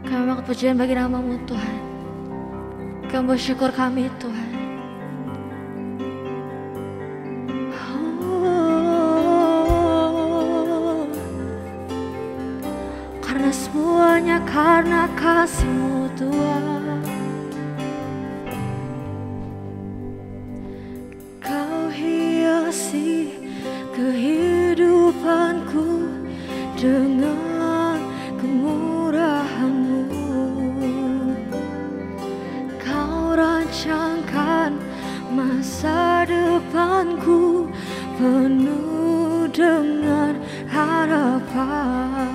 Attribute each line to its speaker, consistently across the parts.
Speaker 1: Kami mengucapkan pujian bagi nama-Mu Tuhan. Kami bersyukur kami Tuhan. Karena semuanya karena kasih-Mu Tuhan. Kau hiasi kehidupanku dengan kemurahan-Mu. Kau rancangkan masa depanku penuh dengan harapan.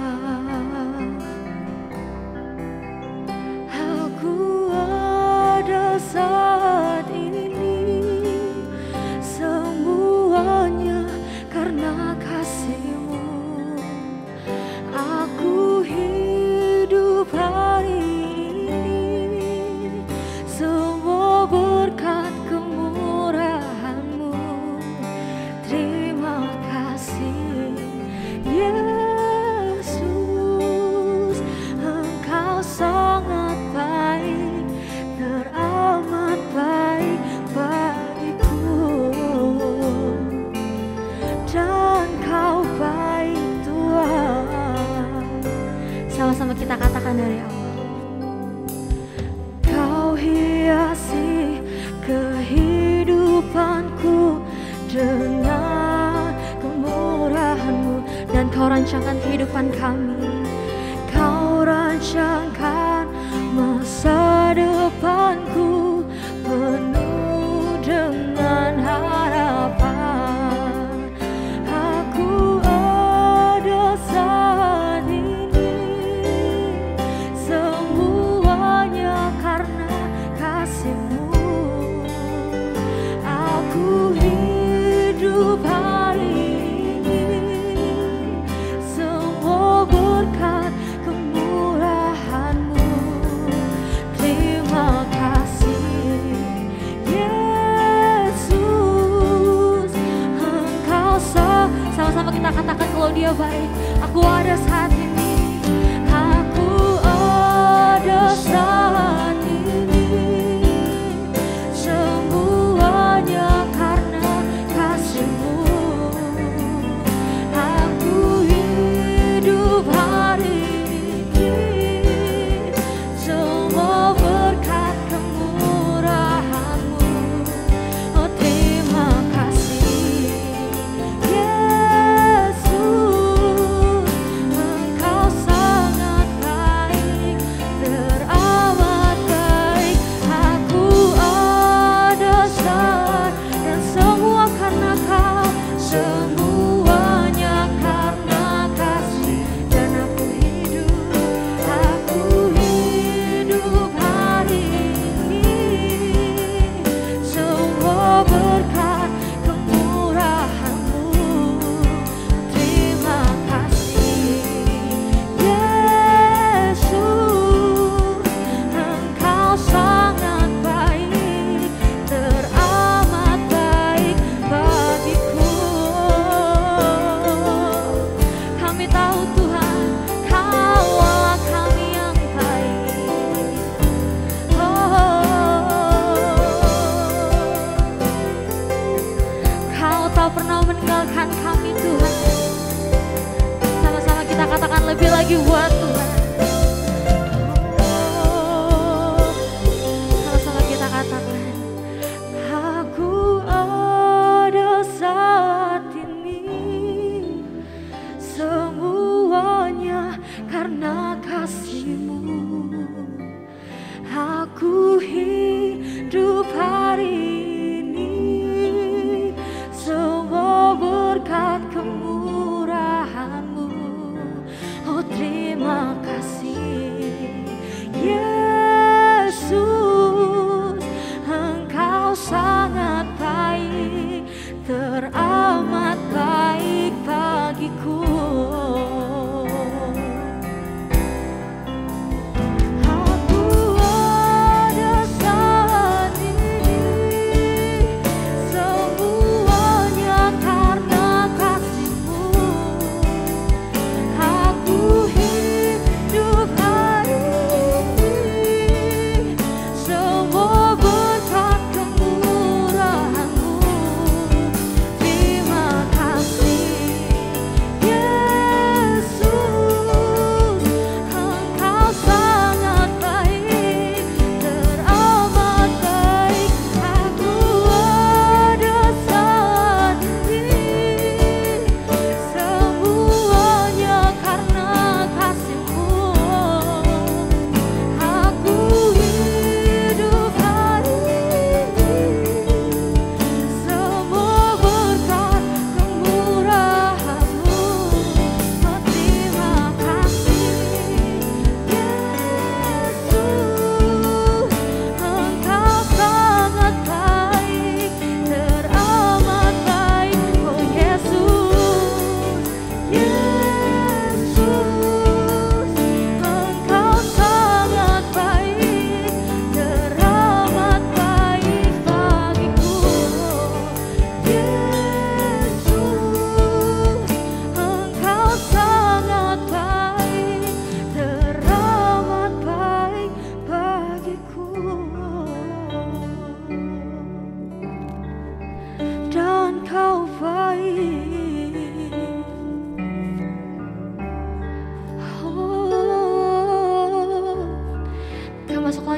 Speaker 1: Aku ada saat ini semuanya karena kasih-Mu. Aku hidup hari ini semua berkat kemurahan-Mu. Terima kasih Yesus, Engkau sangat baik, teramat baik bagiku. Dan Kau baik Tuhan. Sama-sama kita katakan dari awal. Kau hiasi kehidupanku dengan kemurahan-Mu, dan Kau rancangkan kehidupan kami. Kau rancangkan masa depanku penuh dengan harapan. Aku ada saat ini semuanya karena kasih-Mu. Aku hidup hari ini semua berkat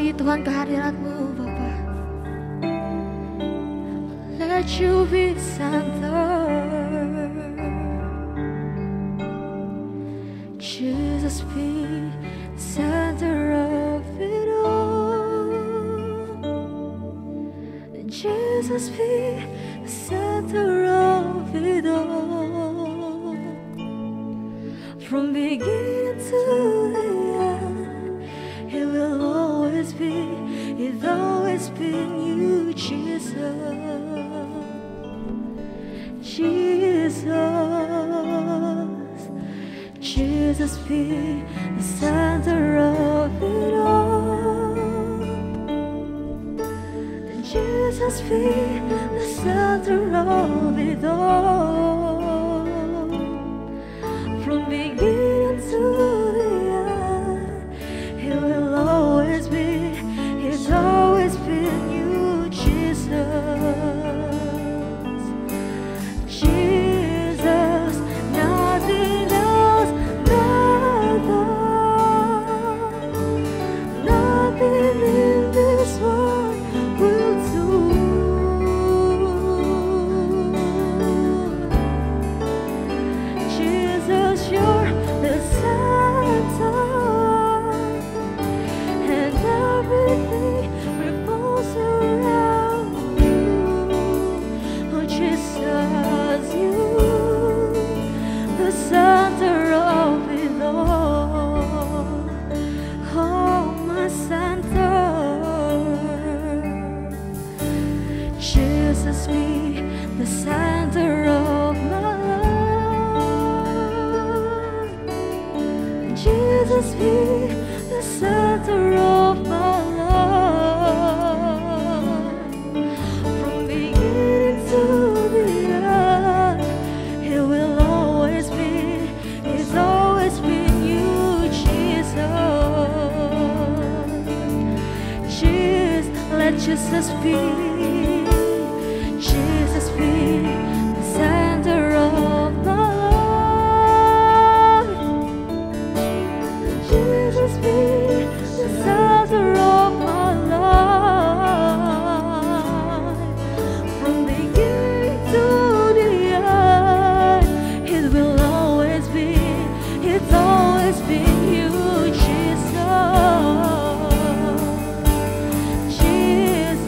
Speaker 1: lagi Tuhan kehadirat-Mu Bapa. Let You be center, Jesus be center of it all. Jesus be the center of it all. From beginning to the end, it will always be, it's always been You, Jesus. Jesus, Jesus be the center of it all. Jesus be the center of it all. From beginning to the end, it will always be, it's always been You, Jesus. Jesus, nothing else matters. Nothing in this world will do. Jesus, You're the center, and everything revolves around You. Oh, Jesus, You, the center of it all. Oh, my center. Jesus be the center of my life. Jesus be the center of my life. From beginning to the end, it will always be, it's always been You, Jesus. Jesus, let Jesus be, Jesus be the center of my life. Jesus be the center of my life. From beginning to the end, it will always be, it's always been You, Jesus. Jesus,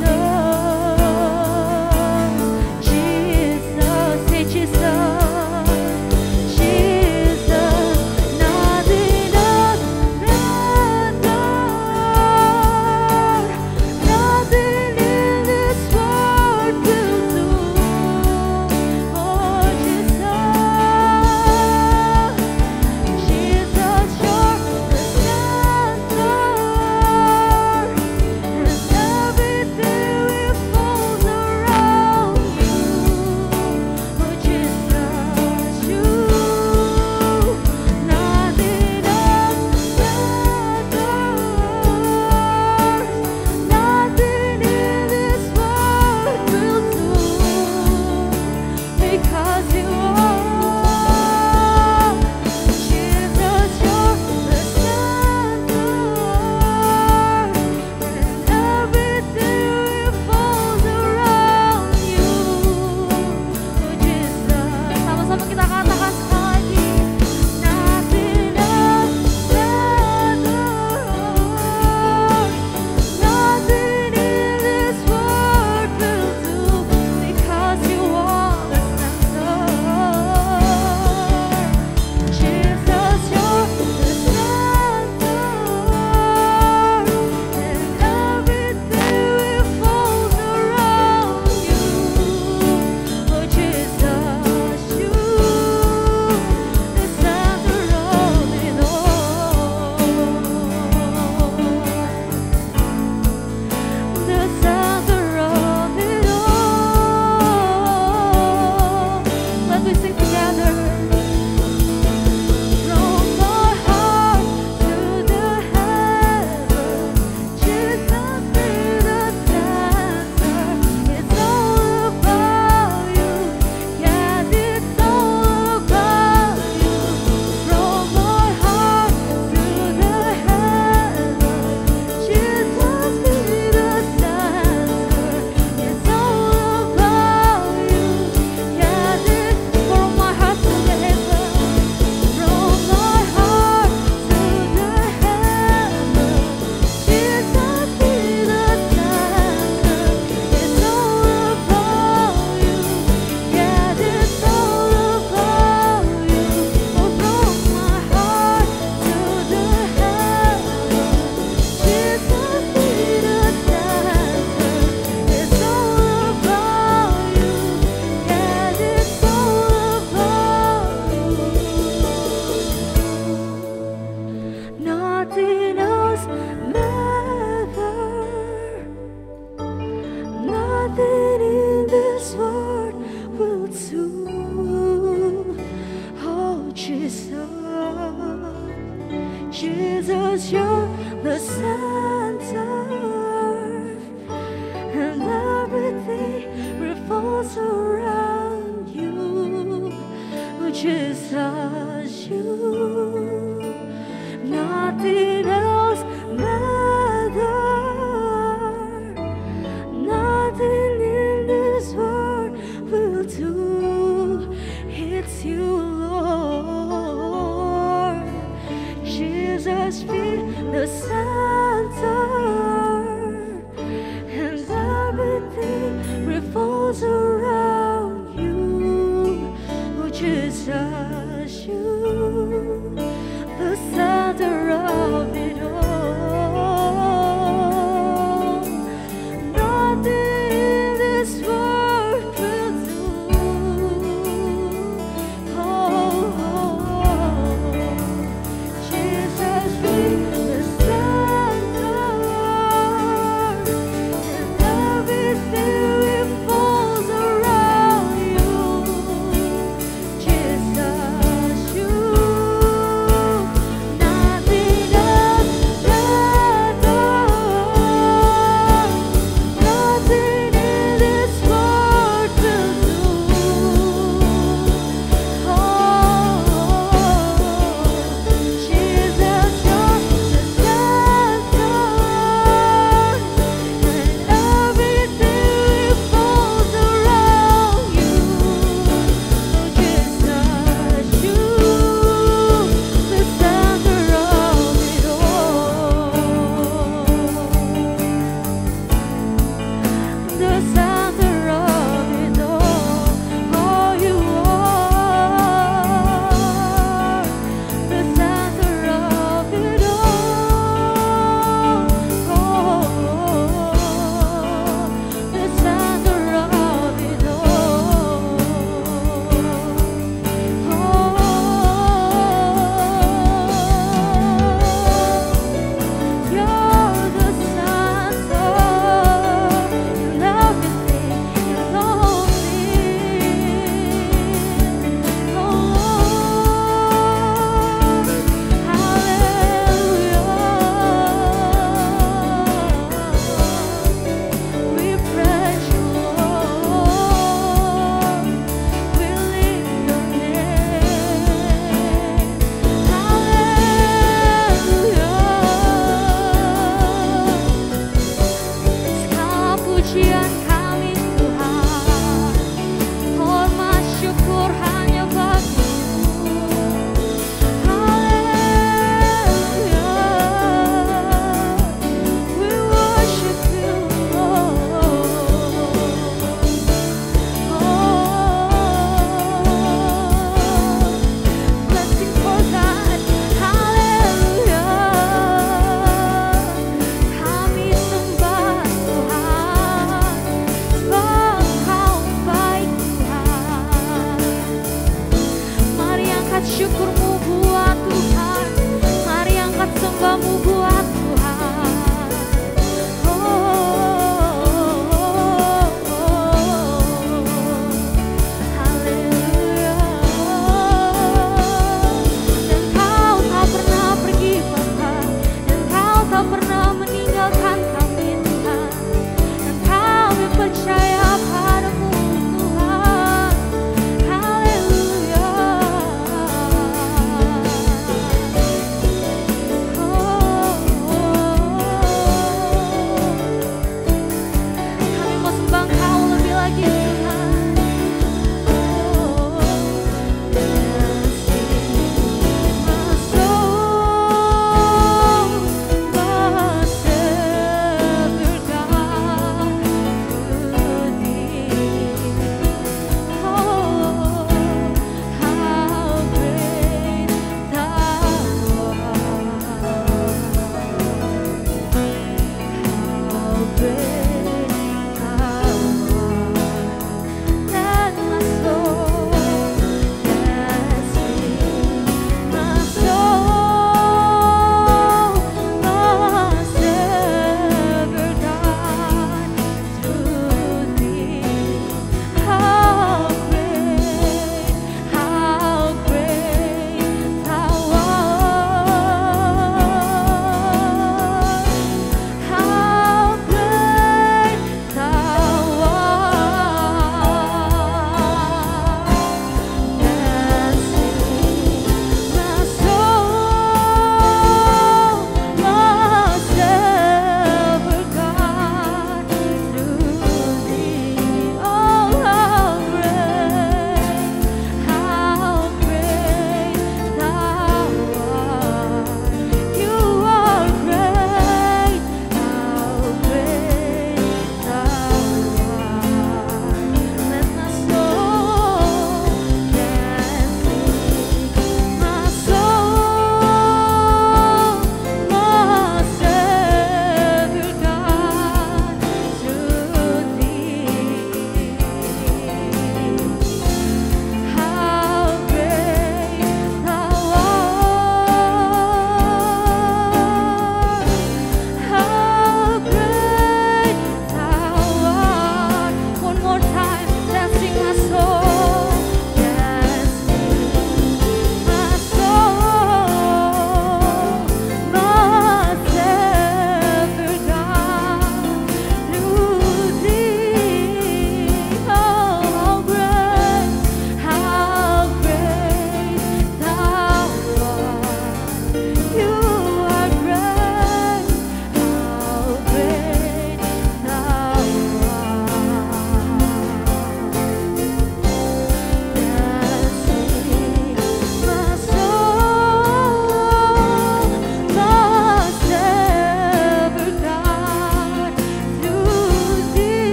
Speaker 1: else matters. Nothing in this world will do. Oh, Jesus, Jesus, you're the center, and everything revolves around you. Oh, Jesus, you. Nothing else matters. Nothing in this world will do. It's you, Lord. Jesus, be the center, and everything revolves around you. Oh, Jesus, you, the center of it all. Nothing in this world will do. Jesus, be the center, and everything revolves around you. Jesus.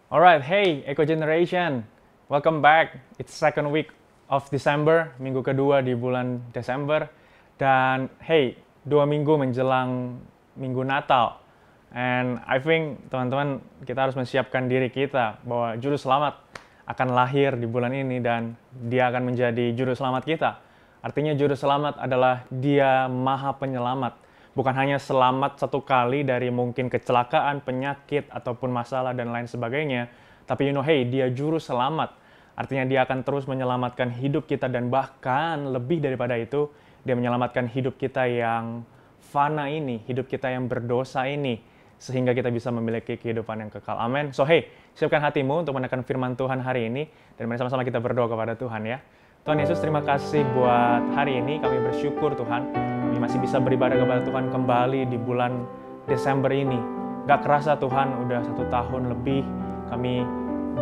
Speaker 2: Alright, hey Eco Generation, welcome back. It's second week of December, minggu kedua di bulan Desember. Dan hey, 2 minggu menjelang minggu Natal. And I think teman-teman kita harus menyiapkan diri kita bahwa Juru Selamat akan lahir di bulan ini dan dia akan menjadi Juru Selamat kita. Artinya Juru Selamat adalah dia Maha Penyelamat. Bukan hanya selamat satu kali dari mungkin kecelakaan, penyakit, ataupun masalah dan lain sebagainya. Tapi hey, dia Juru Selamat. Artinya dia akan terus menyelamatkan hidup kita dan bahkan lebih daripada itu, dia menyelamatkan hidup kita yang fana ini, hidup kita yang berdosa ini, sehingga kita bisa memiliki kehidupan yang kekal. Amin. So hey, siapkan hatimu untuk menekan firman Tuhan hari ini, dan mari sama-sama kita berdoa kepada Tuhan ya. Tuhan Yesus, terima kasih buat hari ini. Kami bersyukur Tuhan, kami masih bisa beribadah kepada Tuhan kembali di bulan Desember ini. Gak kerasa Tuhan, udah 1 tahun lebih kami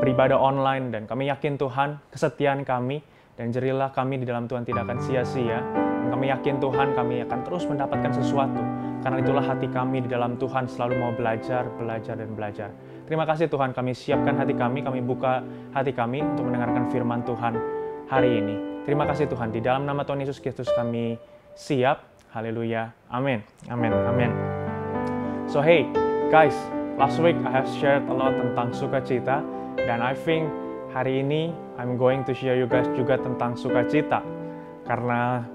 Speaker 2: beribadah online, dan kami yakin Tuhan kesetiaan kami dan jerilah kami di dalam Tuhan tidak akan sia-sia. Dan kami yakin Tuhan kami akan terus mendapatkan sesuatu, karena itulah hati kami di dalam Tuhan selalu mau belajar, dan belajar. Terima kasih Tuhan, kami siapkan hati kami buka hati kami untuk mendengarkan firman Tuhan hari ini. Terima kasih Tuhan, di dalam nama Tuhan Yesus Kristus kami siap. Haleluya. Amin. Amin. Amin. So hey guys, last week I have shared a lot tentang sukacita, dan I think hari ini I'm going to share you guys juga tentang sukacita. Karena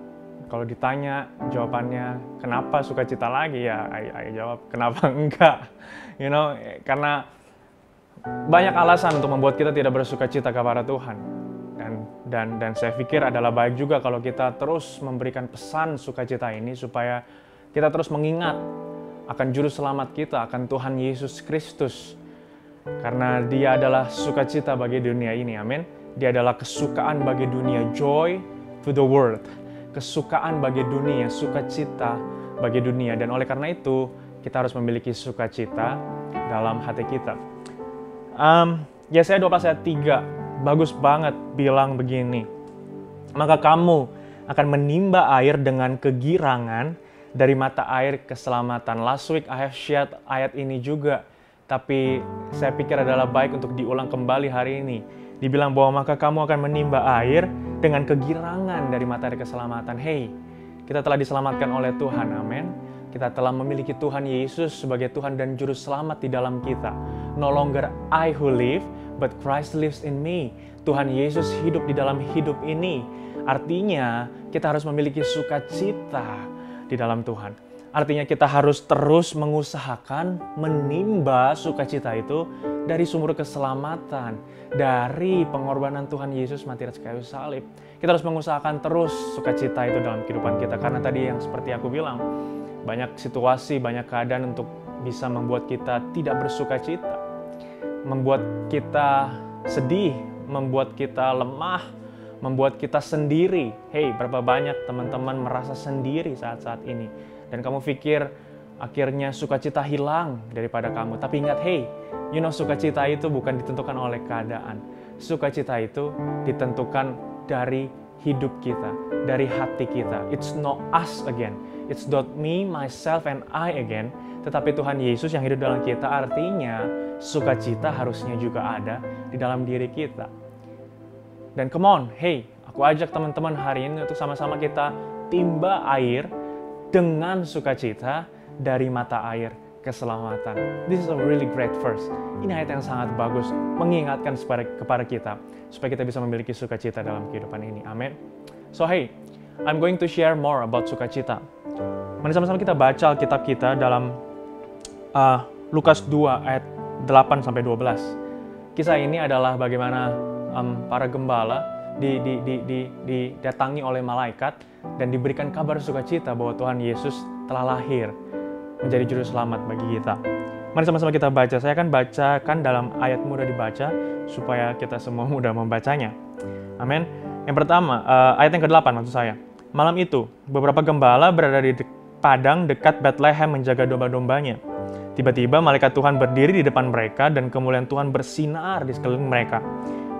Speaker 2: kalau ditanya jawabannya kenapa sukacita lagi, ya I jawab kenapa enggak. Karena banyak alasan untuk membuat kita tidak bersukacita kepada Tuhan. Dan saya pikir adalah baik juga kalau kita terus memberikan pesan sukacita ini supaya kita terus mengingat akan Juru Selamat kita, akan Tuhan Yesus Kristus. Karena dia adalah sukacita bagi dunia ini, amin. Dia adalah kesukaan bagi dunia, joy to the world. Kesukaan bagi dunia, sukacita bagi dunia. Dan oleh karena itu, kita harus memiliki sukacita dalam hati kita. Yesaya 12 ayat 3. Bagus banget bilang begini. Maka kamu akan menimba air dengan kegirangan dari mata air keselamatan. Last week I have shared ayat ini juga. Tapi saya pikir adalah baik untuk diulang kembali hari ini. Dibilang bahwa maka kamu akan menimba air dengan kegirangan dari mata air keselamatan. Hey, kita telah diselamatkan oleh Tuhan, amin. Kita telah memiliki Tuhan Yesus sebagai Tuhan dan Juru Selamat di dalam kita. No longer I who live, but Christ lives in me. Tuhan Yesus hidup di dalam hidup ini. Artinya kita harus memiliki sukacita di dalam Tuhan. Artinya kita harus terus mengusahakan menimba sukacita itu dari sumber keselamatan, dari pengorbanan Tuhan Yesus mati atas kayu salib. Kita harus mengusahakan terus sukacita itu dalam kehidupan kita. Karena tadi yang seperti aku bilang, banyak situasi, banyak keadaan untuk bisa membuat kita tidak bersukacita. Membuat kita sedih, membuat kita lemah, membuat kita sendiri. Hey, berapa banyak teman-teman merasa sendiri saat-saat ini. Dan kamu pikir akhirnya sukacita hilang daripada kamu. Tapi ingat, hey, sukacita itu bukan ditentukan oleh keadaan. Sukacita itu ditentukan dari hidup kita, dari hati kita. It's not us again. It's not me, myself, and I again. Tetapi Tuhan Yesus yang hidup dalam kita, artinya sukacita harusnya juga ada di dalam diri kita. Dan come on, hey, aku ajak teman-teman hari ini untuk sama-sama kita timba air dengan sukacita dari mata air keselamatan. This is a really great verse. Ini ayat yang sangat bagus, mengingatkan kepada kita, supaya kita bisa memiliki sukacita dalam kehidupan ini. Amin. So hey, I'm going to share more about sukacita. Mari sama-sama kita baca Alkitab kita dalam Lukas 2 ayat 8-12. Kisah ini adalah bagaimana para gembala didatangi oleh malaikat dan diberikan kabar sukacita bahwa Tuhan Yesus telah lahir menjadi Juru Selamat bagi kita. Mari sama-sama kita baca. Saya akan bacakan dalam ayat mudah dibaca supaya kita semua mudah membacanya. Amin. Yang pertama, ayat yang ke-8 maksud saya. Malam itu, beberapa gembala berada di padang dekat Bethlehem menjaga domba-dombanya. Tiba-tiba malaikat Tuhan berdiri di depan mereka dan kemuliaan Tuhan bersinar di sekeliling mereka.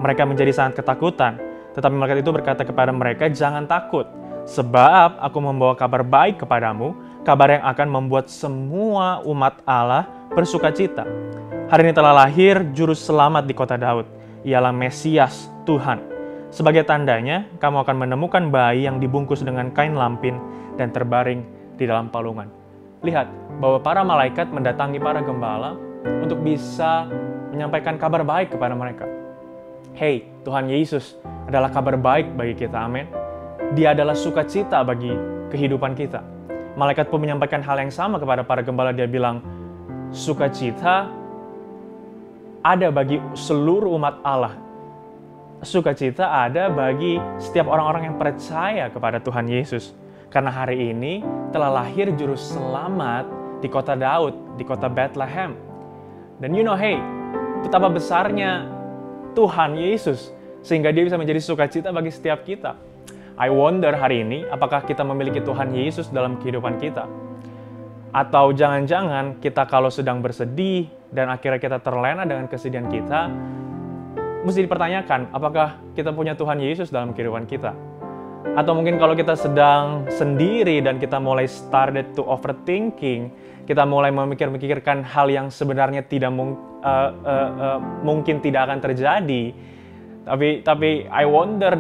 Speaker 2: Mereka menjadi sangat ketakutan. Tetapi malaikat itu berkata kepada mereka, "Jangan takut, sebab aku membawa kabar baik kepadamu, kabar yang akan membuat semua umat Allah bersukacita. Hari ini telah lahir Juru Selamat di kota Daud. Ialah Mesias, Tuhan. Sebagai tandanya, kamu akan menemukan bayi yang dibungkus dengan kain lampin dan terbaring di dalam palungan. Lihat bahwa para malaikat mendatangi para gembala untuk bisa menyampaikan kabar baik kepada mereka. Hey, Tuhan Yesus adalah kabar baik bagi kita, amin. Dia adalah sukacita bagi kehidupan kita. Malaikat pun menyampaikan hal yang sama kepada para gembala. Dia bilang, sukacita ada bagi seluruh umat Allah. Sukacita ada bagi setiap orang-orang yang percaya kepada Tuhan Yesus. Karena hari ini telah lahir Juru Selamat di kota Daud, di kota Bethlehem. Dan hey, betapa besarnya Tuhan Yesus, sehingga dia bisa menjadi sukacita bagi setiap kita. I wonder hari ini, apakah kita memiliki Tuhan Yesus dalam kehidupan kita? Atau jangan-jangan kita kalau sedang bersedih dan akhirnya kita terlena dengan kesedihan kita, mesti dipertanyakan, apakah kita punya Tuhan Yesus dalam kehidupan kita? Atau mungkin kalau kita sedang sendiri dan kita mulai started to overthinking, kita mulai memikirkan hal yang sebenarnya tidak mungkin tidak akan terjadi. Tapi I wonder,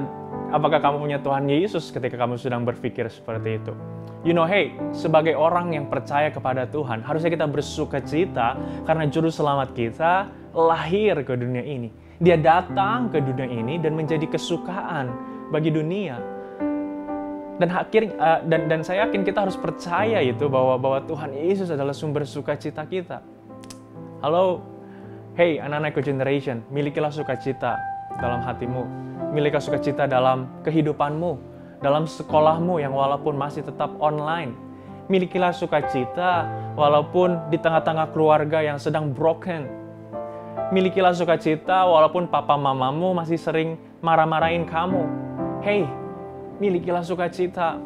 Speaker 2: apakah kamu punya Tuhan Yesus ketika kamu sedang berpikir seperti itu? Hey, sebagai orang yang percaya kepada Tuhan, harusnya kita bersukacita karena Juru Selamat kita lahir ke dunia ini. Dia datang ke dunia ini dan menjadi kesukaan bagi dunia. Dan saya yakin kita harus percaya itu bahwa Tuhan Yesus adalah sumber sukacita kita. Halo, hey anak-anakku generation, milikilah sukacita dalam hatimu. Milikilah sukacita dalam kehidupanmu, dalam sekolahmu yang walaupun masih tetap online. Milikilah sukacita walaupun di tengah-tengah keluarga yang sedang broken. Milikilah sukacita walaupun papa mamamu masih sering marah-marahin kamu. Hey, milikilah sukacita.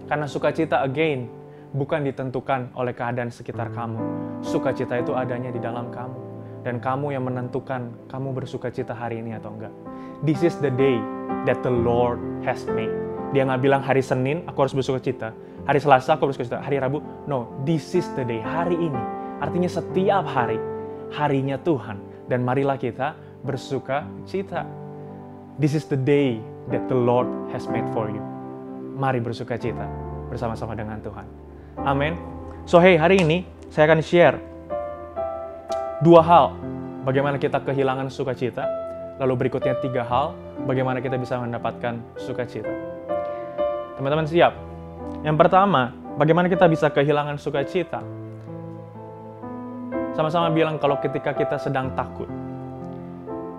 Speaker 2: Karena sukacita again bukan ditentukan oleh keadaan sekitar kamu. Sukacita itu adanya di dalam kamu. Dan kamu yang menentukan kamu bersukacita hari ini atau enggak. This is the day that the Lord has made. Dia nggak bilang hari Senin aku harus bersukacita, hari Selasa aku bersukacita, hari Rabu. No, this is the day, hari ini. Artinya setiap hari, harinya Tuhan. Dan marilah kita bersukacita. This is the day that the Lord has made for you. Mari bersukacita bersama-sama dengan Tuhan. Amin. So hey, hari ini saya akan share 2 hal bagaimana kita kehilangan sukacita. Lalu berikutnya 3 hal, bagaimana kita bisa mendapatkan sukacita. Teman-teman siap? Yang pertama, bagaimana kita bisa kehilangan sukacita? Sama-sama bilang kalau ketika kita sedang takut.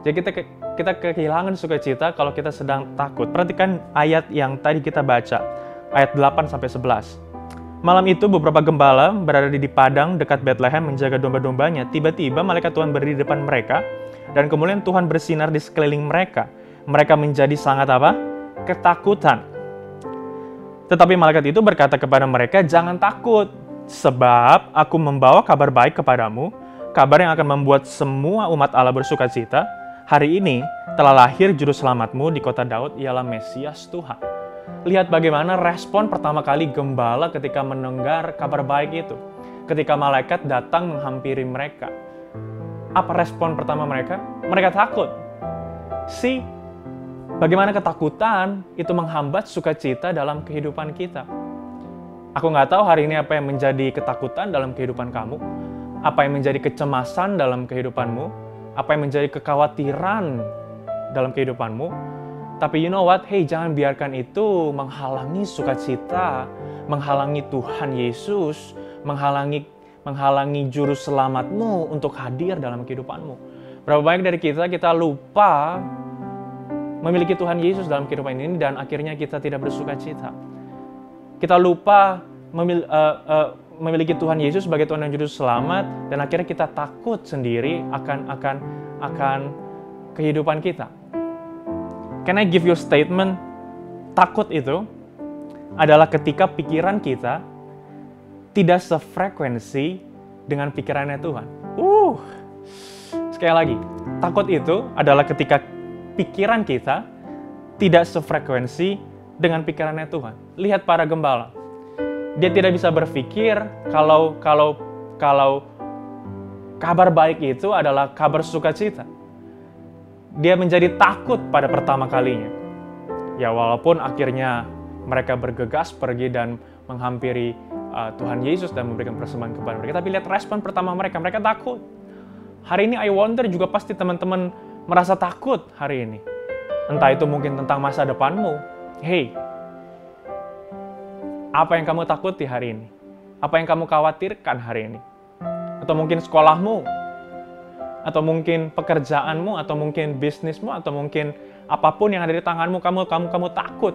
Speaker 2: Jadi kita kehilangan sukacita kalau kita sedang takut. Perhatikan ayat yang tadi kita baca, ayat 8-11. Malam itu beberapa gembala berada di padang dekat Bethlehem menjaga domba-dombanya. Tiba-tiba malaikat Tuhan berdiri di depan mereka. Dan kemudian Tuhan bersinar di sekeliling mereka. Mereka menjadi sangat apa? Ketakutan. Tetapi malaikat itu berkata kepada mereka, jangan takut, sebab aku membawa kabar baik kepadamu, kabar yang akan membuat semua umat Allah bersukacita. Hari ini telah lahir Juru Selamatmu di kota Daud, ialah Mesias Tuhan. Lihat bagaimana respon pertama kali gembala ketika mendengar kabar baik itu. Ketika malaikat datang menghampiri mereka. Apa respon pertama mereka? Mereka takut. Bagaimana ketakutan itu menghambat sukacita dalam kehidupan kita. Aku nggak tahu hari ini apa yang menjadi ketakutan dalam kehidupan kamu, apa yang menjadi kecemasan dalam kehidupanmu, apa yang menjadi kekhawatiran dalam kehidupanmu. Tapi you know what? Hey, jangan biarkan itu menghalangi sukacita, menghalangi Tuhan Yesus, menghalangi Juru Selamatmu untuk hadir dalam kehidupanmu. Berapa banyak dari kita lupa memiliki Tuhan Yesus dalam kehidupan ini dan akhirnya kita tidak bersukacita. Kita lupa memiliki Tuhan Yesus sebagai Tuhan dan Juru Selamat dan akhirnya kita takut sendiri akan kehidupan kita. Can I give you a statement? Takut itu adalah ketika pikiran kita tidak sefrekuensi dengan pikirannya Tuhan. Sekali lagi, takut itu adalah ketika pikiran kita tidak sefrekuensi dengan pikirannya Tuhan. Lihat para gembala. Dia tidak bisa berpikir kalau kabar baik itu adalah kabar sukacita. Dia menjadi takut pada pertama kalinya. Ya walaupun akhirnya mereka bergegas pergi dan menghampiri Tuhan Yesus dan memberikan persembahan kepada mereka. Tapi lihat respon pertama mereka takut. Hari ini I wonder juga pasti teman-teman merasa takut hari ini. Entah itu mungkin tentang masa depanmu. Hey, apa yang kamu takuti hari ini? Apa yang kamu khawatirkan hari ini? Atau mungkin sekolahmu? Atau mungkin pekerjaanmu? Atau mungkin bisnismu? Atau mungkin apapun yang ada di tanganmu, kamu takut.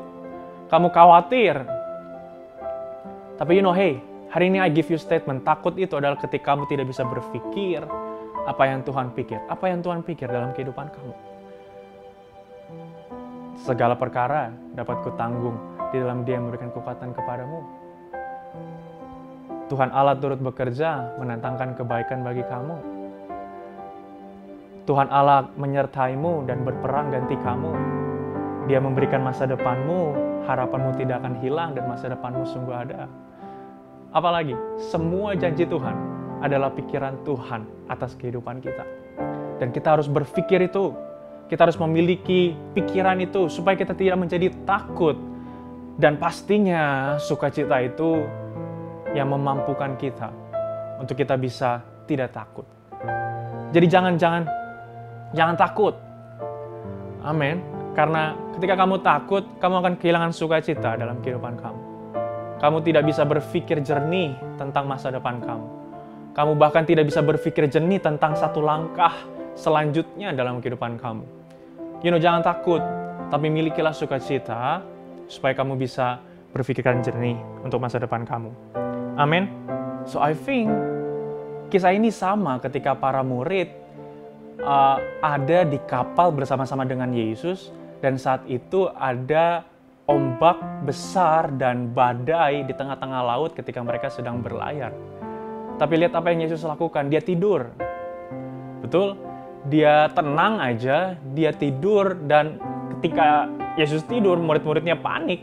Speaker 2: Kamu khawatir. Tapi hey, hari ini I give you statement. Takut itu adalah ketika kamu tidak bisa berpikir apa yang Tuhan pikir. Apa yang Tuhan pikir dalam kehidupan kamu. Segala perkara dapat kutanggung di dalam Dia yang memberikan kekuatan kepadamu. Tuhan Allah turut bekerja mendatangkan kebaikan bagi kamu. Tuhan Allah menyertaimu dan berperang ganti kamu. Dia memberikan masa depanmu, harapanmu tidak akan hilang dan masa depanmu sungguh ada. Apalagi, semua janji Tuhan adalah pikiran Tuhan atas kehidupan kita. Dan kita harus berpikir itu. Kita harus memiliki pikiran itu supaya kita tidak menjadi takut. Dan pastinya sukacita itu yang memampukan kita untuk kita bisa tidak takut. Jadi jangan takut. Amin. Karena ketika kamu takut, kamu akan kehilangan sukacita dalam kehidupan kamu. Kamu tidak bisa berpikir jernih tentang masa depan kamu. Kamu bahkan tidak bisa berpikir jernih tentang satu langkah selanjutnya dalam kehidupan kamu. Jangan takut, tapi milikilah sukacita supaya kamu bisa berpikirkan jernih untuk masa depan kamu. Amin. So I think kisah ini sama ketika para murid ada di kapal bersama-sama dengan Yesus, dan saat itu ada ombak besar dan badai di tengah-tengah laut ketika mereka sedang berlayar. Tapi lihat apa yang Yesus lakukan, dia tidur. Betul? Dia tenang aja, dia tidur, dan ketika Yesus tidur, murid-muridnya panik.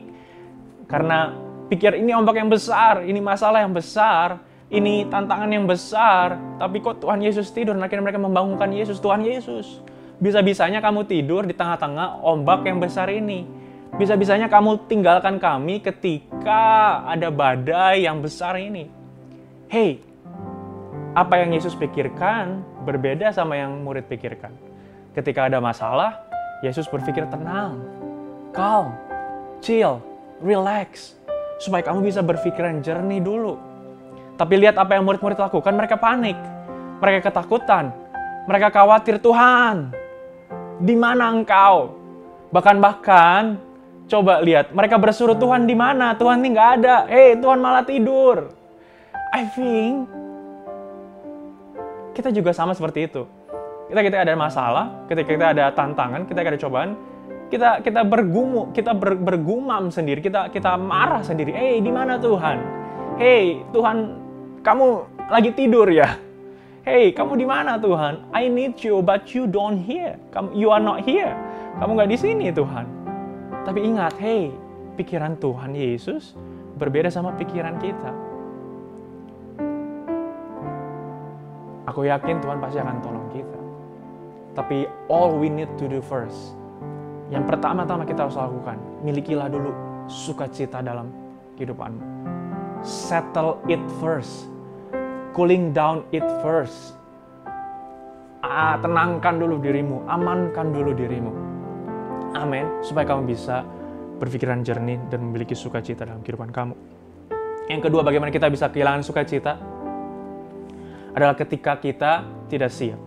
Speaker 2: Karena pikir ini ombak yang besar, ini masalah yang besar, ini tantangan yang besar. Tapi kok Tuhan Yesus tidur? Dan akhirnya mereka membangunkan Yesus. Tuhan Yesus, bisa-bisanya kamu tidur di tengah-tengah ombak yang besar ini. Bisa-bisanya kamu tinggalkan kami ketika ada badai yang besar ini. Hey, apa yang Yesus pikirkan berbeda sama yang murid pikirkan. Ketika ada masalah, Yesus berpikir tenang, calm, chill, relax, supaya kamu bisa berpikiran jernih dulu. Tapi lihat apa yang murid-murid lakukan, mereka panik, mereka ketakutan, mereka khawatir, Tuhan, di mana Engkau? Bahkan, coba lihat, mereka bersuruh, Tuhan di mana? Tuhan ini nggak ada. Hey, Tuhan malah tidur. I think kita juga sama seperti itu. Kita ada masalah, ketika kita ada tantangan, kita ada cobaan, kita bergumam sendiri, kita marah sendiri. Hey, di mana Tuhan? Hey, Tuhan, kamu lagi tidur ya? Hey, kamu di mana Tuhan? I need you, but you don't hear. You are not here. Kamu nggak di sini Tuhan. Tapi ingat, hey, pikiran Tuhan Yesus berbeda sama pikiran kita. Aku yakin Tuhan pasti akan tolong kita. Tapi all we need to do first, yang pertama-tama kita harus lakukan, milikilah dulu sukacita dalam kehidupanmu. Settle it first. Cooling down it first. Tenangkan dulu dirimu, amankan dulu dirimu. Amin. Supaya kamu bisa berpikiran jernih dan memiliki sukacita dalam kehidupan kamu. Yang kedua, bagaimana kita bisa kehilangan sukacita? Adalah ketika kita tidak siap.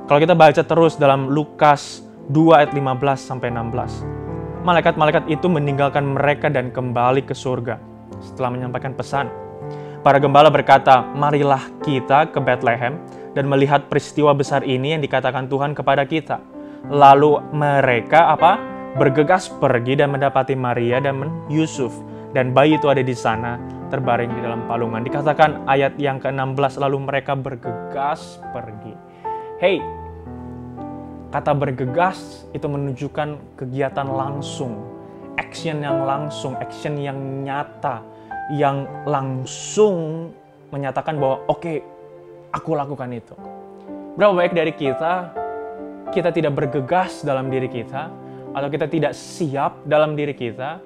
Speaker 2: Kalau kita baca terus dalam Lukas 2 ayat 15-16. Malaikat-malaikat itu meninggalkan mereka dan kembali ke surga setelah menyampaikan pesan. Para gembala berkata, marilah kita ke Bethlehem dan melihat peristiwa besar ini yang dikatakan Tuhan kepada kita. Lalu mereka bergegas pergi dan mendapati Maria dan Yusuf. Dan bayi itu ada di sana, terbaring di dalam palungan. Dikatakan ayat yang ke-16, lalu mereka bergegas pergi. Hey, kata bergegas itu menunjukkan kegiatan langsung, action yang langsung, action yang nyata, yang langsung menyatakan bahwa oke, aku lakukan itu. Berapa banyak dari kita tidak bergegas dalam diri kita, atau kita tidak siap dalam diri kita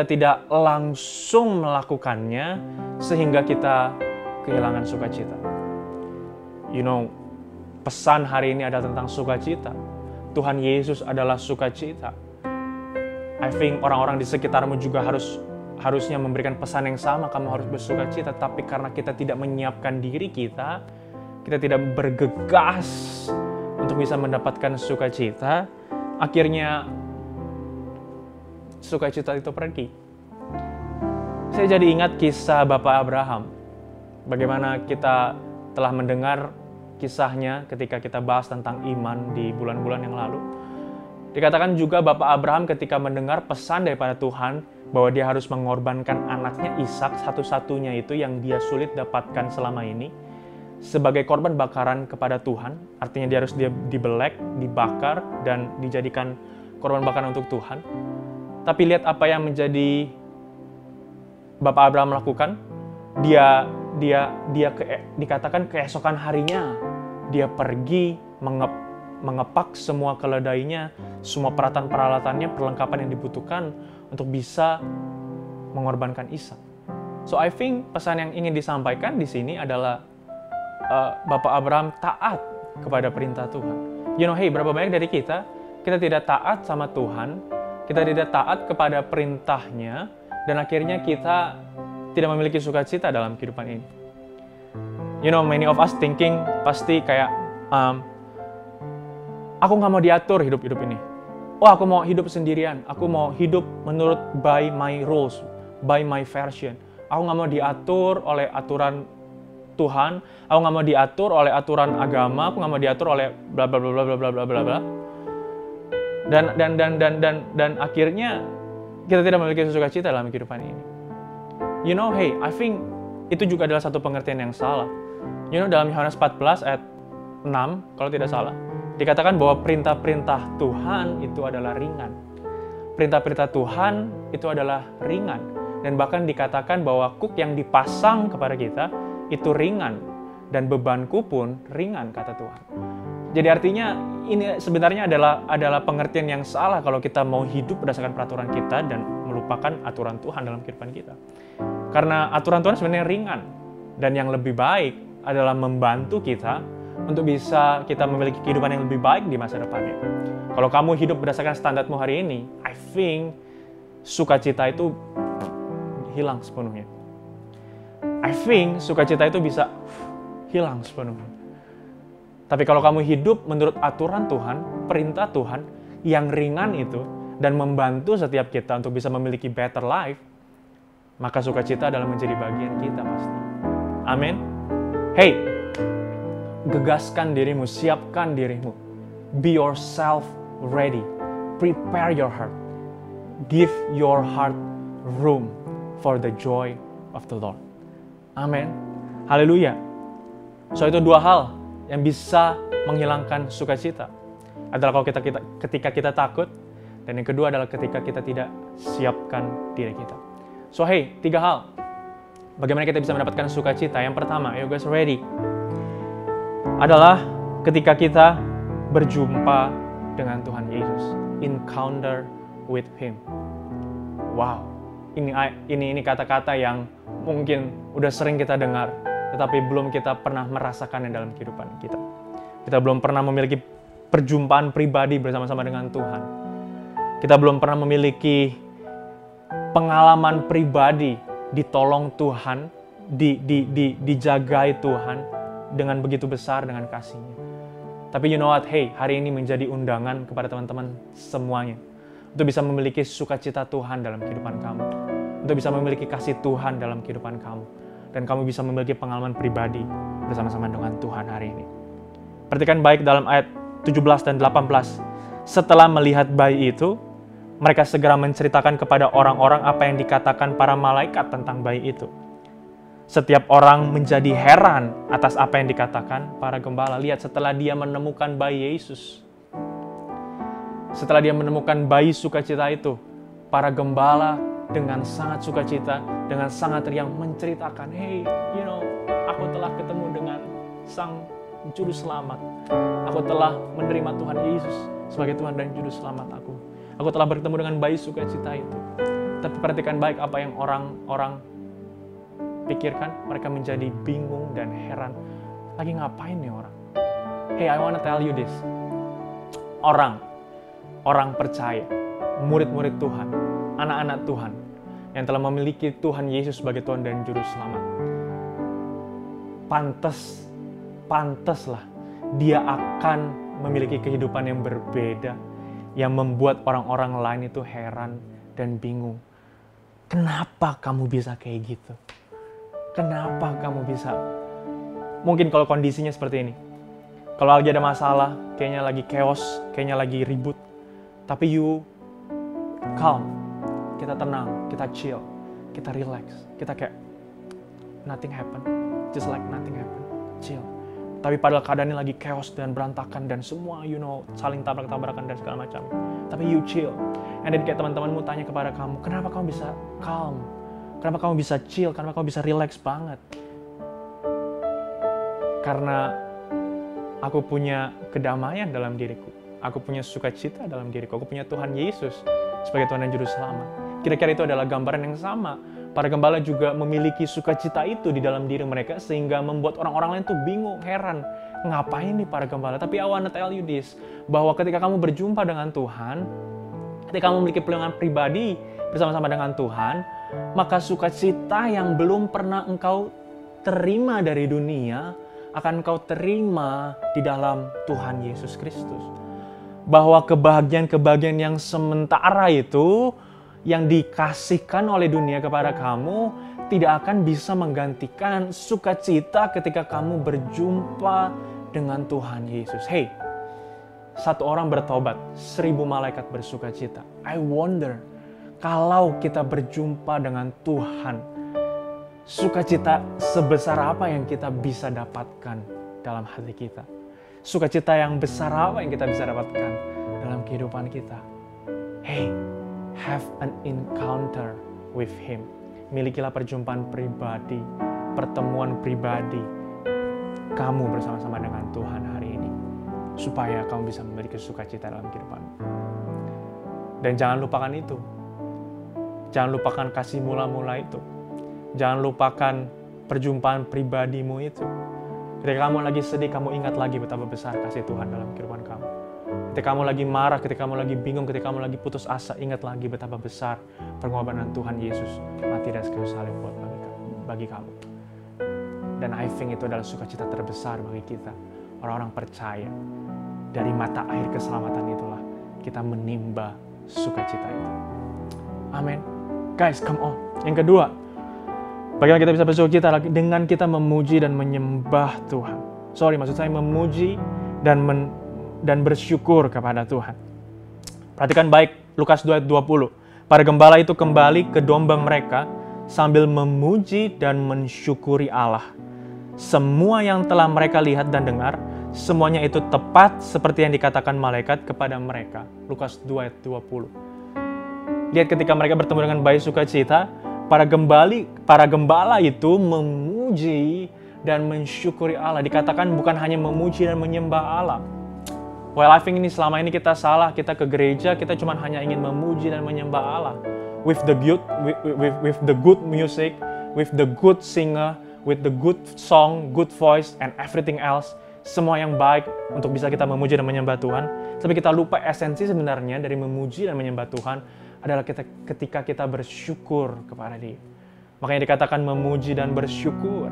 Speaker 2: tidak langsung melakukannya, sehingga kita kehilangan sukacita. Pesan hari ini adalah tentang sukacita. Tuhan Yesus adalah sukacita. I think orang-orang di sekitarmu juga harusnya memberikan pesan yang sama, kamu harus bersukacita. Tapi karena kita tidak menyiapkan diri kita tidak bergegas untuk bisa mendapatkan sukacita, akhirnya sukacita itu pergi. Saya jadi ingat kisah Bapak Abraham. Bagaimana kita telah mendengar kisahnya ketika kita bahas tentang iman di bulan-bulan yang lalu. Dikatakan juga Bapak Abraham ketika mendengar pesan daripada Tuhan bahwa dia harus mengorbankan anaknya Ishak, satu-satunya itu yang dia sulit dapatkan selama ini, sebagai korban bakaran kepada Tuhan. Artinya dia harus dibelek, dibakar, dan dijadikan korban bakaran untuk Tuhan. Tapi lihat apa yang menjadi Bapak Abraham lakukan. Dikatakan keesokan harinya dia pergi mengepak semua keledainya, semua peralatan-peralatannya, perlengkapan yang dibutuhkan untuk bisa mengorbankan Ishak. So I think pesan yang ingin disampaikan di sini adalah Bapak Abraham taat kepada perintah Tuhan. Berapa banyak dari kita tidak taat sama Tuhan, kita tidak taat kepada perintahnya, dan akhirnya kita tidak memiliki sukacita dalam kehidupan ini. Many of us thinking pasti kayak, aku nggak mau diatur hidup ini. Aku mau hidup sendirian. Aku mau hidup menurut by my rules, by my version. Aku nggak mau diatur oleh aturan Tuhan. Aku nggak mau diatur oleh aturan agama. Aku nggak mau diatur oleh bla bla bla bla bla bla bla bla. Dan akhirnya kita tidak memiliki sukacita dalam kehidupan ini. I think itu juga adalah satu pengertian yang salah. Dalam Yohanes 14 ayat 6, kalau tidak salah, dikatakan bahwa perintah-perintah Tuhan itu adalah ringan. Perintah-perintah Tuhan itu adalah ringan. Dan bahkan dikatakan bahwa kuk yang dipasang kepada kita itu ringan. Dan bebanku pun ringan, kata Tuhan. Jadi artinya ini sebenarnya adalah pengertian yang salah kalau kita mau hidup berdasarkan peraturan kita dan melupakan aturan Tuhan dalam kehidupan kita. Karena aturan Tuhan sebenarnya ringan. Dan yang lebih baik adalah membantu kita untuk bisa kita memiliki kehidupan yang lebih baik di masa depannya. Kalau kamu hidup berdasarkan standarmu hari ini, I think sukacita itu hilang sepenuhnya. I think sukacita itu bisa hilang sepenuhnya. Tapi kalau kamu hidup menurut aturan Tuhan, perintah Tuhan yang ringan itu, dan membantu setiap kita untuk bisa memiliki better life, maka sukacita adalah menjadi bagian kita pasti. Amin. Hey, gegaskan dirimu, siapkan dirimu. Be yourself ready. Prepare your heart. Give your heart room for the joy of the Lord. Amin. Haleluya. So itu dua hal yang bisa menghilangkan sukacita. Adalah kalau ketika kita takut, dan yang kedua adalah ketika kita tidak siapkan diri kita. So hey, 3 hal. Bagaimana kita bisa mendapatkan sukacita? Yang pertama, are you guys ready? Adalah ketika kita berjumpa dengan Tuhan Yesus. Encounter with Him. Wow, ini kata-kata yang mungkin udah sering kita dengar, tetapi belum kita pernah merasakannya dalam kehidupan kita. Kita belum pernah memiliki perjumpaan pribadi bersama-sama dengan Tuhan. Kita belum pernah memiliki pengalaman pribadi ditolong Tuhan, dijagai Tuhan dengan begitu besar dengan kasih-Nya. Tapi you know what? Hey, hari ini menjadi undangan kepada teman-teman semuanya untuk bisa memiliki sukacita Tuhan dalam kehidupan kamu, untuk bisa memiliki kasih Tuhan dalam kehidupan kamu, dan kamu bisa memiliki pengalaman pribadi bersama-sama dengan Tuhan hari ini. Perhatikan baik dalam ayat 17 dan 18. Setelah melihat bayi itu, mereka segera menceritakan kepada orang-orang apa yang dikatakan para malaikat tentang bayi itu. Setiap orang menjadi heran atas apa yang dikatakan para gembala. Lihat, setelah dia menemukan bayi Yesus, setelah dia menemukan bayi sukacita itu, para gembala dengan sangat sukacita, dengan sangat riang menceritakan, hey, aku telah ketemu dengan sang Juru Selamat. Aku telah menerima Tuhan Yesus sebagai Tuhan dan Juru Selamat aku. Aku telah bertemu dengan bayi sukacita itu. Tapi perhatikan baik apa yang orang-orang pikirkan. Mereka menjadi bingung dan heran. Lagi ngapain nih orang? Hey, I wanna tell you this. Orang percaya, murid-murid Tuhan, anak-anak Tuhan, yang telah memiliki Tuhan Yesus sebagai Tuhan dan Juru Selamat. Pantaslah dia akan memiliki kehidupan yang berbeda, yang membuat orang-orang lain itu heran dan bingung. Kenapa kamu bisa kayak gitu? Kenapa kamu bisa? Mungkin kalau kondisinya seperti ini. Kalau lagi ada masalah, kayaknya lagi chaos, kayaknya lagi ribut. Tapi you calm, kita tenang, kita chill, kita relax. Kita kayak nothing happen, just like nothing happen, chill. Tapi padahal keadaannya lagi chaos dan berantakan dan semua saling tabrak-tabrakan dan segala macam. Tapi you chill. And then kayak teman-temanmu tanya kepada kamu, kenapa kamu bisa calm? Kenapa kamu bisa chill? Kenapa kamu bisa relax banget? Karena aku punya kedamaian dalam diriku. Aku punya sukacita dalam diriku. Aku punya Tuhan Yesus sebagai Tuhan dan Juru Selamat. Kira-kira itu adalah gambaran yang sama. Para gembala juga memiliki sukacita itu di dalam diri mereka sehingga membuat orang-orang lain tuh bingung, heran. Ngapain nih para gembala? Tapi I wanna tell you this, bahwa ketika kamu berjumpa dengan Tuhan, ketika kamu memiliki perlindungan pribadi bersama-sama dengan Tuhan, maka sukacita yang belum pernah engkau terima dari dunia akan engkau terima di dalam Tuhan Yesus Kristus. Bahwa kebahagiaan-kebahagiaan yang sementara itu yang dikasihkan oleh dunia kepada kamu tidak akan bisa menggantikan sukacita ketika kamu berjumpa dengan Tuhan Yesus. Hey, satu orang bertobat, 1000 malaikat bersukacita. I wonder, kalau kita berjumpa dengan Tuhan, sukacita sebesar apa yang kita bisa dapatkan dalam hati kita? Sukacita yang besar apa yang kita bisa dapatkan dalam kehidupan kita? Hey, have an encounter with Him. Milikilah perjumpaan pribadi, pertemuan pribadi kamu bersama-sama dengan Tuhan hari ini, supaya kamu bisa memiliki sukacita dalam kehidupan. Dan jangan lupakan itu. Jangan lupakan kasih mula-mula itu. Jangan lupakan perjumpaan pribadimu itu. Ketika kamu lagi sedih, kamu ingat lagi betapa besar kasih Tuhan dalam kehidupan kamu. Ketika kamu lagi marah, ketika kamu lagi bingung, ketika kamu lagi putus asa, ingat lagi betapa besar pengorbanan Tuhan Yesus mati dan kayu salib buat bagi kamu. Dan I think itu adalah sukacita terbesar bagi kita, orang-orang percaya. Dari mata air keselamatan itulah kita menimba sukacita itu. Amin. Guys, come on. Yang kedua, bagaimana kita bisa bersukacita dengan kita memuji dan menyembah Tuhan. Maksud saya memuji dan bersyukur kepada Tuhan. Perhatikan baik Lukas 2 ayat 20. Para gembala itu kembali ke domba mereka sambil memuji dan mensyukuri Allah. Semua yang telah mereka lihat dan dengar, semuanya itu tepat seperti yang dikatakan malaikat kepada mereka. Lukas 2 ayat 20. Lihat ketika mereka bertemu dengan bayi sukacita, para gembala itu memuji dan mensyukuri Allah. Dikatakan bukan hanya memuji dan menyembah Allah. Well, I think ini selama ini kita salah, kita ke gereja, kita cuma hanya ingin memuji dan menyembah Allah. With the good music, with the good singer, with the good song, good voice, and everything else. Semua yang baik untuk bisa kita memuji dan menyembah Tuhan. Tapi kita lupa esensi sebenarnya dari memuji dan menyembah Tuhan adalah ketika kita bersyukur kepada Dia. Makanya dikatakan memuji dan bersyukur.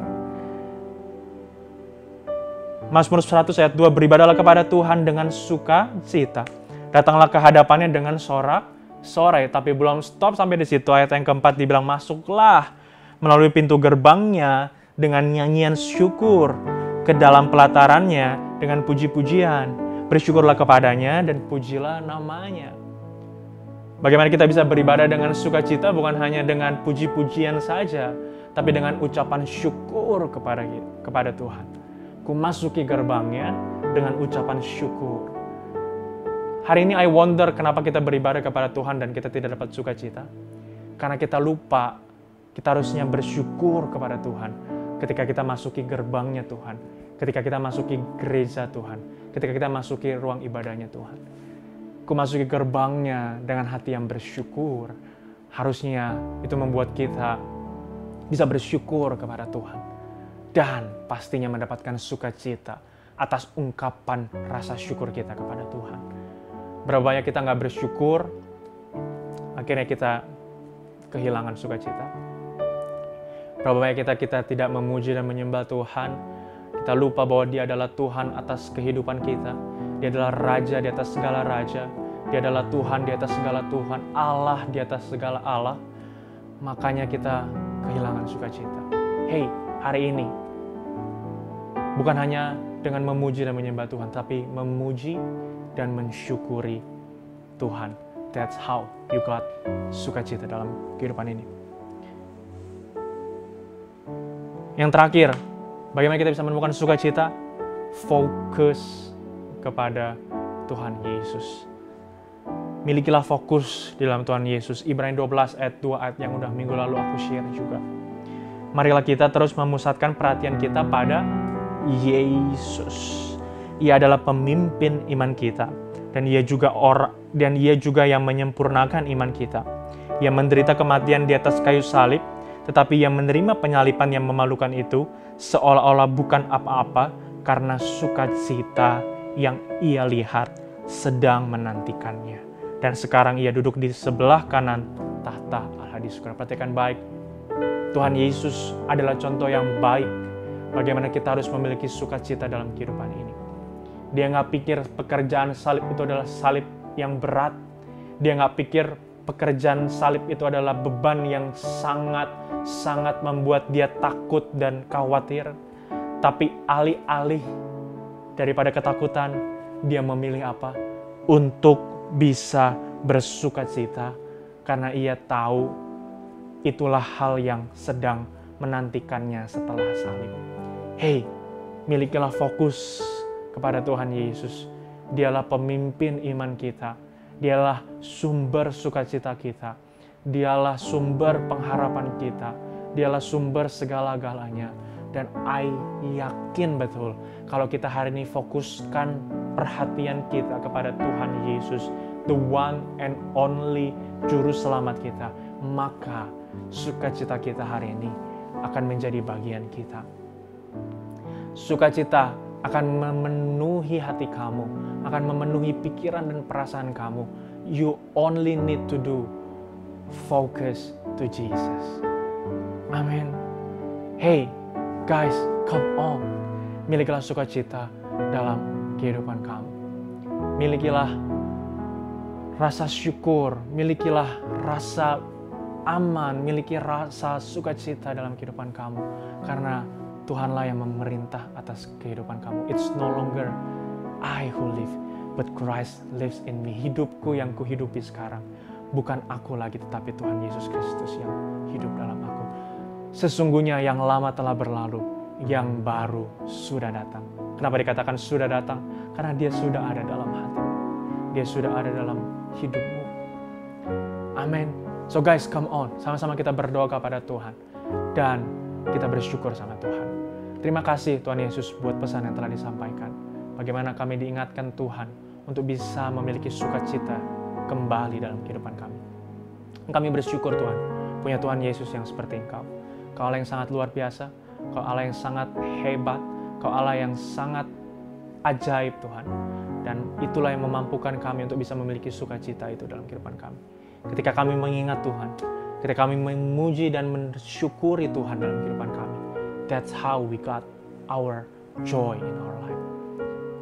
Speaker 2: Mazmur 100 ayat 2, beribadahlah kepada Tuhan dengan sukacita. Datanglah ke hadapannya dengan sorak-sorai. Tapi belum stop sampai di situ. Ayat yang keempat dibilang, masuklah melalui pintu gerbangnya dengan nyanyian syukur, ke dalam pelatarannya dengan puji-pujian. Bersyukurlah kepadanya dan pujilah namanya. Bagaimana kita bisa beribadah dengan sukacita, bukan hanya dengan puji-pujian saja, tapi dengan ucapan syukur kepada Tuhan. Ku masuki gerbangnya dengan ucapan syukur. Hari ini I wonder kenapa kita beribadah kepada Tuhan dan kita tidak dapat sukacita. Karena kita lupa, kita harusnya bersyukur kepada Tuhan ketika kita masuki gerbangnya Tuhan ketika kita masuki gereja Tuhan, ketika kita masuki ruang ibadahnya Tuhan. Ku masuki gerbangnya dengan hati yang bersyukur. Harusnya itu membuat kita bisa bersyukur kepada Tuhan. Dan pastinya mendapatkan sukacita atas ungkapan rasa syukur kita kepada Tuhan. Berapa banyak kita nggak bersyukur, akhirnya kita kehilangan sukacita. Berapa banyak kita tidak memuji dan menyembah Tuhan, kita lupa bahwa Dia adalah Tuhan atas kehidupan kita. Dia adalah Raja di atas segala Raja. Dia adalah Tuhan di atas segala Tuhan. Allah di atas segala Allah. Makanya kita kehilangan sukacita. Hey, hari ini bukan hanya dengan memuji dan menyembah Tuhan, tapi memuji dan mensyukuri Tuhan. That's how you got sukacita dalam kehidupan ini. Yang terakhir, bagaimana kita bisa menemukan sukacita? Fokus kepada Tuhan Yesus. Milikilah fokus di dalam Tuhan Yesus. Ibrani 12 ayat 2 ayat yang udah minggu lalu aku share juga. Marilah kita terus memusatkan perhatian kita pada Yesus. Ia adalah pemimpin iman kita, dan ia juga yang menyempurnakan iman kita. Ia menderita kematian di atas kayu salib, tetapi ia menerima penyalipan yang memalukan itu seolah-olah bukan apa-apa karena sukacita yang ia lihat sedang menantikannya. Dan sekarang ia duduk di sebelah kanan tahta Allah di surga. Perhatikan baik, Tuhan Yesus adalah contoh yang baik bagaimana kita harus memiliki sukacita dalam kehidupan ini. Dia nggak pikir pekerjaan salib itu adalah salib yang berat. Dia nggak pikir pekerjaan salib itu adalah beban yang sangat membuat dia takut dan khawatir. Tapi alih-alih daripada ketakutan, dia memilih apa? Untuk bisa bersukacita karena ia tahu itulah hal yang sedang menantikannya setelah salib. Hey, milikilah fokus kepada Tuhan Yesus. Dialah pemimpin iman kita. Dialah sumber sukacita kita. Dialah sumber pengharapan kita. Dialah sumber segala-galanya. Dan I yakin betul kalau kita hari ini fokuskan perhatian kita kepada Tuhan Yesus, the one and only juru selamat kita, maka sukacita kita hari ini akan menjadi bagian kita. Sukacita akan memenuhi hati kamu, akan memenuhi pikiran dan perasaan kamu. You only need to do focus to Jesus. Amin. Hey, guys, come on. Milikilah sukacita dalam kehidupan kamu. Milikilah rasa syukur, milikilah rasa aman, miliki rasa sukacita dalam kehidupan kamu. Karena Tuhanlah yang memerintah atas kehidupan kamu. It's no longer I who live, but Christ lives in me. Hidupku yang kuhidupi sekarang. Bukan aku lagi, tetapi Tuhan Yesus Kristus yang hidup dalam aku. Sesungguhnya yang lama telah berlalu, yang baru sudah datang. Kenapa dikatakan sudah datang? Karena dia sudah ada dalam hatimu. Dia sudah ada dalam hidupmu. Amin. So guys, come on. Sama-sama kita berdoa kepada Tuhan. Dan kita bersyukur sama Tuhan. Terima kasih Tuhan Yesus buat pesan yang telah disampaikan. Bagaimana kami diingatkan Tuhan untuk bisa memiliki sukacita kembali dalam kehidupan kami. Kami bersyukur Tuhan, punya Tuhan Yesus yang seperti Engkau. Kau Allah yang sangat luar biasa, Kau Allah yang sangat hebat, Kau Allah yang sangat ajaib Tuhan. Dan itulah yang memampukan kami untuk bisa memiliki sukacita itu dalam kehidupan kami. Ketika kami mengingat Tuhan, ketika kami memuji dan mensyukuri Tuhan dalam kehidupan kami. That's how we got our joy in our life.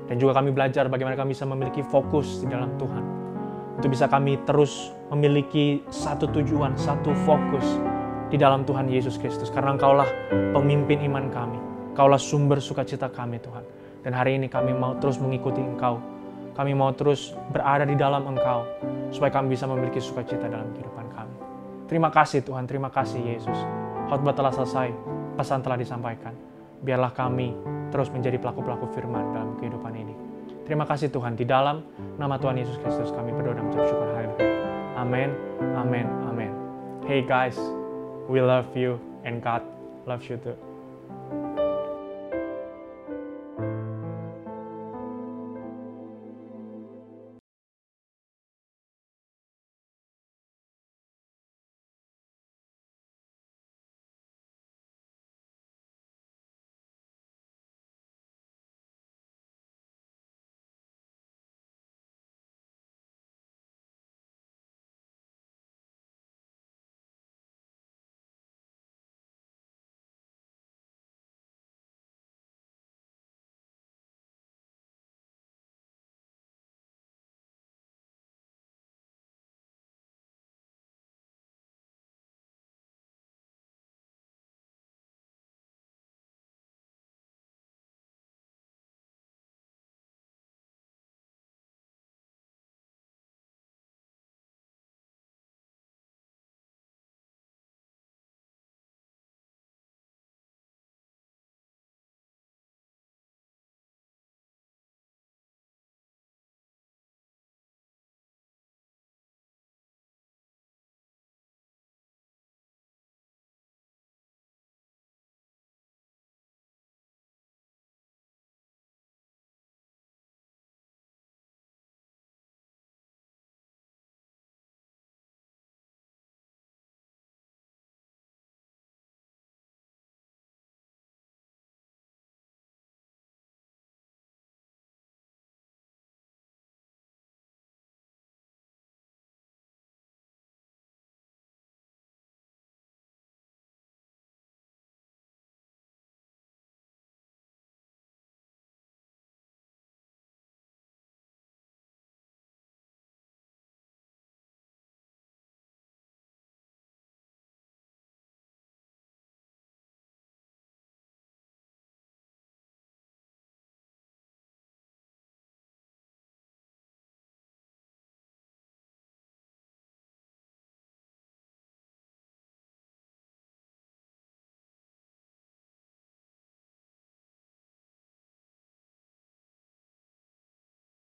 Speaker 2: Dan juga kami belajar bagaimana kami bisa memiliki fokus di dalam Tuhan. Untuk bisa kami terus memiliki satu tujuan, satu fokus di dalam Tuhan Yesus Kristus. Karena Engkaulah pemimpin iman kami. Engkaulah sumber sukacita kami Tuhan. Dan hari ini kami mau terus mengikuti Engkau. Kami mau terus berada di dalam Engkau. Supaya kami bisa memiliki sukacita dalam kehidupan kami. Terima kasih Tuhan, terima kasih Yesus. Khotbah telah selesai, pesan telah disampaikan. Biarlah kami terus menjadi pelaku-pelaku firman dalam kehidupan ini. Terima kasih Tuhan, di dalam nama Tuhan Yesus Kristus kami berdoa dan mengucap syukur. Haleluya. Amin, amin, amin. Hey guys, we love you and God loves you too.